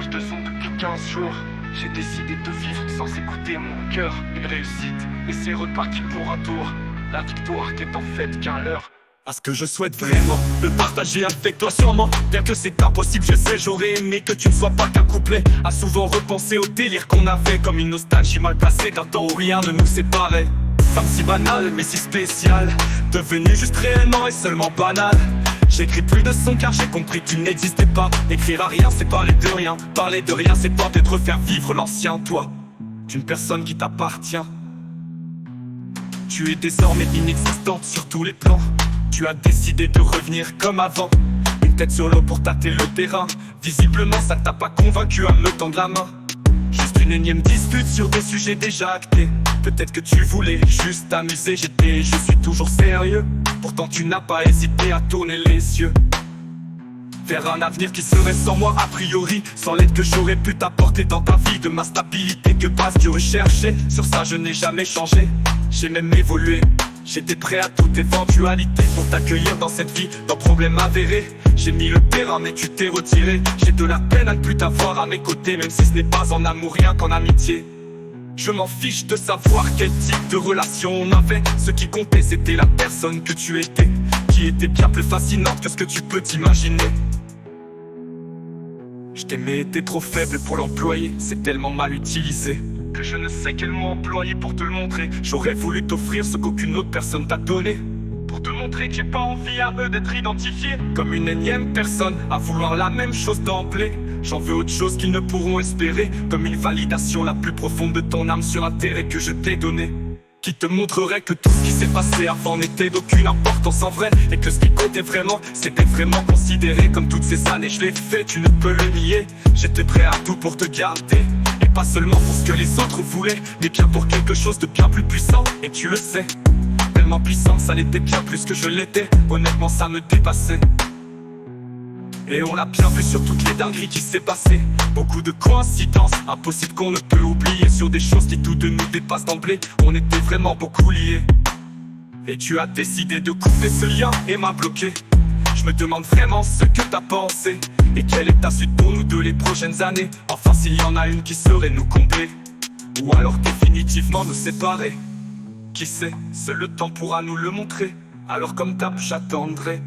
message de son depuis 15 jours. J'ai décidé de vivre sans écouter mon cœur. Une réussite, et c'est reparti pour un tour. La victoire n'est en fait qu'un leurre. À ce que je souhaite vraiment le partager avec toi sûrement. Bien que c'est impossible, je sais, j'aurais aimé que tu ne sois pas qu'un couplet. À souvent repenser au délire qu'on avait, comme une nostalgie mal placée d'un temps où rien ne nous séparait. Femme si banale mais si spéciale, devenue juste réellement et seulement banale. J'écris plus de son car j'ai compris que tu n'existais pas. Écrire à rien c'est parler de rien, parler de rien c'est toi peut-être faire vivre l'ancien toi d'une personne qui t'appartient. Tu es désormais inexistante sur tous les plans. Tu as décidé de revenir comme avant, une tête sur l'eau pour tâter le terrain. Visiblement ça ne t'a pas convaincu à me tendre la main. Juste une énième dispute sur des sujets déjà actés. Peut-être que tu voulais juste t'amuser, je suis toujours sérieux. Pourtant tu n'as pas hésité à tourner les yeux vers un avenir qui serait sans moi a priori. Sans l'aide que j'aurais pu t'apporter dans ta vie, de ma stabilité que passe Dieu recherchait. Sur ça je n'ai jamais changé, j'ai même évolué. J'étais prêt à toute éventualité pour t'accueillir dans cette vie, dans problème avéré. J'ai mis le terrain mais tu t'es retiré. J'ai de la peine à ne plus t'avoir à mes côtés, même si ce n'est pas en amour rien qu'en amitié. Je m'en fiche de savoir quel type de relation on avait. Ce qui comptait c'était la personne que tu étais, qui était bien plus fascinante que ce que tu peux t'imaginer. Je t'aimais, t'es trop faible pour l'employer, c'est tellement mal utilisé que je ne sais quel mot employer pour te le montrer. J'aurais voulu t'offrir ce qu'aucune autre personne t'a donné, pour te montrer que j'ai pas envie à eux d'être identifié comme une énième personne à vouloir la même chose d'emblée. J'en veux autre chose qu'ils ne pourront espérer, comme une validation la plus profonde de ton âme sur un terrain que je t'ai donné, qui te montrerait que tout ce qui s'est passé avant n'était d'aucune importance en vrai, et que ce qui comptait vraiment, c'était vraiment considéré. Comme toutes ces années je l'ai fait, tu ne peux le nier. J'étais prêt à tout pour te garder, et pas seulement pour ce que les autres voulaient, mais bien pour quelque chose de bien plus puissant, et tu le sais. Tellement puissant, ça l'était bien plus que je l'étais. Honnêtement ça me dépassait. Et on l'a bien vu sur toutes les dingueries qui s'est passé. Beaucoup de coïncidences, impossible qu'on ne peut oublier. Sur des choses qui toutes nous dépassent d'emblée. On était vraiment beaucoup liés. Et tu as décidé de couper ce lien et m'a bloqué. Je me demande vraiment ce que t'as pensé, et quelle est ta suite pour nous deux les prochaines années. Enfin s'il y en a une qui saurait nous combler, ou alors définitivement nous séparer. Qui sait, seul le temps pourra nous le montrer. Alors comme d'hab j'attendrai.